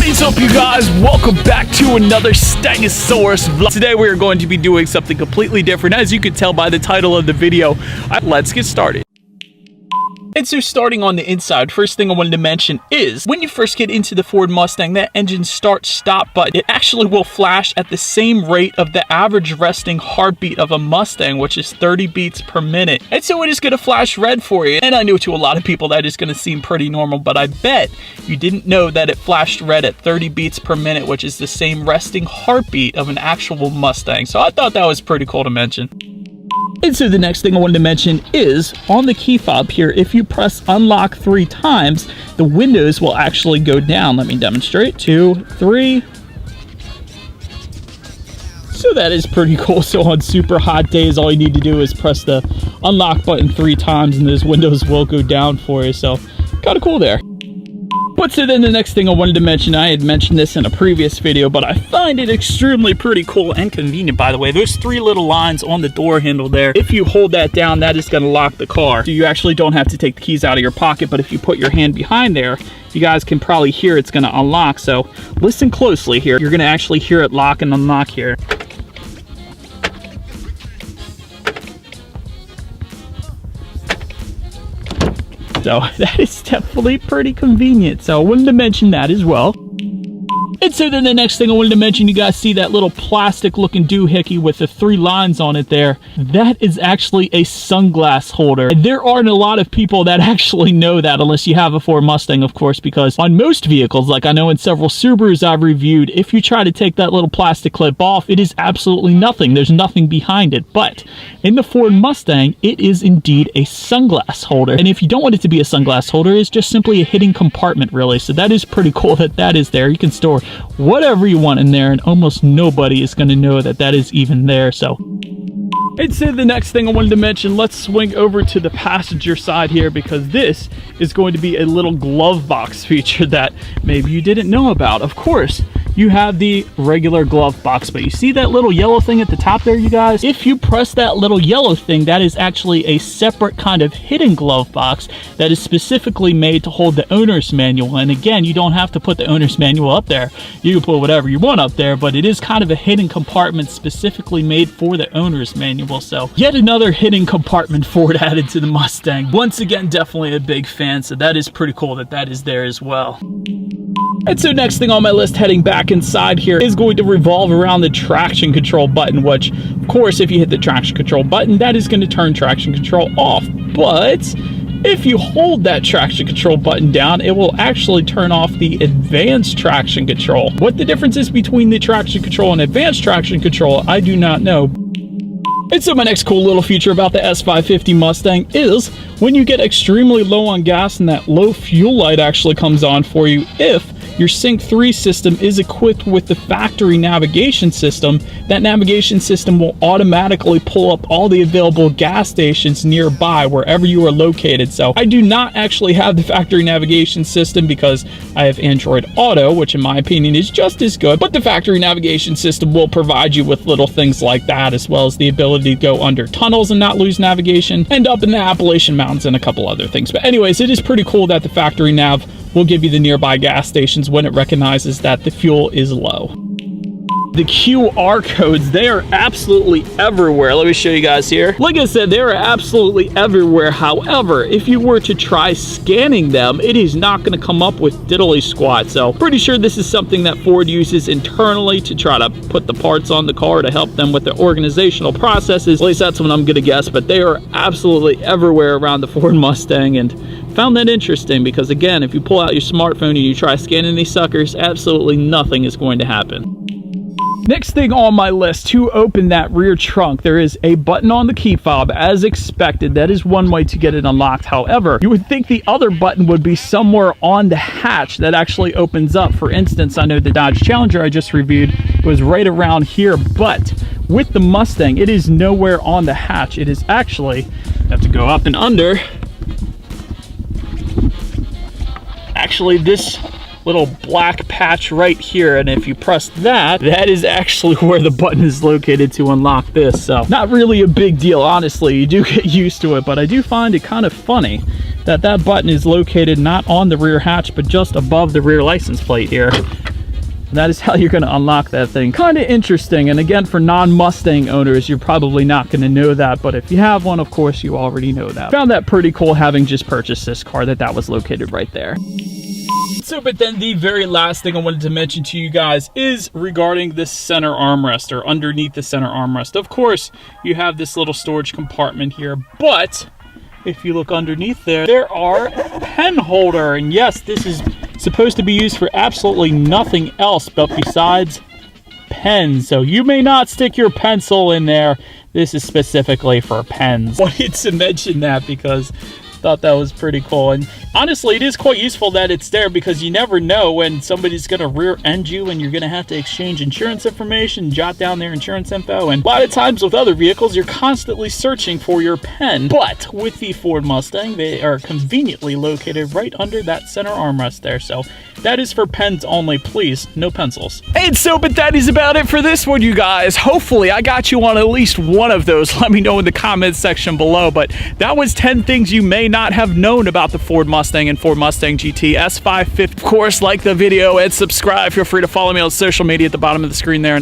What is up, you guys? Welcome back to another Stangosaurus vlog. Today we are going to be doing something completely different, as you can tell by the title of the video. Let's get started. And so starting on the inside, first thing I wanted to mention is when you first get into the Ford Mustang, that engine start-stop button, it actually will flash at the same rate of the average resting heartbeat of a Mustang, which is 30 beats per minute. And so it is going to flash red for you. And I know to a lot of people that is going to seem pretty normal, but I bet you didn't know that it flashed red at 30 beats per minute, which is the same resting heartbeat of an actual Mustang. So I thought that was pretty cool to mention. And so the next thing I wanted to mention is on the key fob here, if you press unlock 3 times, the windows will actually go down. Let me demonstrate. 2, 3. So that is pretty cool. So on super hot days, all you need to do is press the unlock button 3 times and those windows will go down for you. So kind of cool there. But so then the next thing I wanted to mention, I had mentioned this in a previous video, but I find it extremely pretty cool and convenient, by the way. Those 3 little lines on the door handle there, if you hold that down, that is going to lock the car. So you actually don't have to take the keys out of your pocket, but if you put your hand behind there, you guys can probably hear it's going to unlock. So listen closely here. You're going to actually hear it lock and unlock here. So that is definitely pretty convenient. So I wanted to mention that as well. And so then the next thing I wanted to mention, you guys see that little plastic looking doohickey with the 3 lines on it there? That is actually a sunglass holder. And there aren't a lot of people that actually know that, unless you have a Ford Mustang, of course, because on most vehicles, like I know in several Subarus I've reviewed, if you try to take that little plastic clip off, it is absolutely nothing. There's nothing behind it. But in the Ford Mustang, it is indeed a sunglass holder. And if you don't want it to be a sunglass holder, it's just simply a hidden compartment, really. So that is pretty cool that that is there. You can store whatever you want in there and almost nobody is going to know that that is even there. So and so the next thing I wanted to mention, let's swing over to the passenger side here, because this is going to be a little glove box feature that maybe you didn't know about. Of course, you have the regular glove box, but you see that little yellow thing at the top there, you guys? If you press that little yellow thing, that is actually a separate kind of hidden glove box that is specifically made to hold the owner's manual. And again, you don't have to put the owner's manual up there. You can put whatever you want up there, but it is kind of a hidden compartment specifically made for the owner's manual. So yet another hidden compartment Ford added to the Mustang. Once again, definitely a big fan. So that is pretty cool that that is there as well. And so next thing on my list, heading back inside here, is going to revolve around the traction control button, which of course, if you hit the traction control button, that is going to turn traction control off. But if you hold that traction control button down, it will actually turn off the advanced traction control. What the difference is between the traction control and advanced traction control, I do not know. And so my next cool little feature about the S550 Mustang is when you get extremely low on gas and that low fuel light actually comes on for you, if your Sync 3 system is equipped with the factory navigation system, that navigation system will automatically pull up all the available gas stations nearby wherever you are located. So I do not actually have the factory navigation system because I have Android Auto, which in my opinion is just as good, but the factory navigation system will provide you with little things like that, as well as the ability to go under tunnels and not lose navigation, and up in the Appalachian Mountains and a couple other things. But anyways, it is pretty cool that the factory nav will give you the nearby gas stations when it recognizes that the fuel is low. The QR codes, they are absolutely everywhere. Let me show you guys here. Like I said, they are absolutely everywhere. However, if you were to try scanning them, it is not going to come up with diddly squat. So pretty sure this is something that Ford uses internally to try to put the parts on the car to help them with their organizational processes. At least that's what I'm going to guess, but they are absolutely everywhere around the Ford Mustang, and found that interesting because again, if you pull out your smartphone and you try scanning these suckers, absolutely nothing is going to happen. Next thing on my list, to open that rear trunk, there is a button on the key fob as expected. That is one way to get it unlocked. However, you would think the other button would be somewhere on the hatch that actually opens up. For instance, I know the Dodge Challenger I just reviewed was right around here, but with the Mustang, it is nowhere on the hatch. It is actually, I have to go up and under. Actually, this little black patch right here, and if you press that, that is actually where the button is located to unlock this. So not really a big deal, honestly. You do get used to it, but I do find it kind of funny that that button is located not on the rear hatch but just above the rear license plate here. That is how you're going to unlock that thing. Kind of interesting. And again, for non-Mustang owners, you're probably not going to know that. But if you have one, of course, you already know that. Found that pretty cool having just purchased this car, that was located right there. So, but then the very last thing I wanted to mention to you guys is regarding this center armrest, or underneath the center armrest. Of course, you have this little storage compartment here, but if you look underneath there are a pen holder. And yes, this is supposed to be used for absolutely nothing else but besides pens. So you may not stick your pencil in there. This is specifically for pens. I wanted to mention that because I thought that was pretty cool. And honestly, it is quite useful that it's there, because you never know when somebody's going to rear-end you and you're going to have to exchange insurance information, jot down their insurance info. And a lot of times with other vehicles, you're constantly searching for your pen. But with the Ford Mustang, they are conveniently located right under that center armrest there. So that is for pens only, please, no pencils. And so, but that is about it for this one, you guys. Hopefully, I got you on at least one of those. Let me know in the comments section below. But that was 10 things you may not have known about the Ford Mustang and Ford Mustang GT S550. Of course, like the video and subscribe. Feel free to follow me on social media at the bottom of the screen there.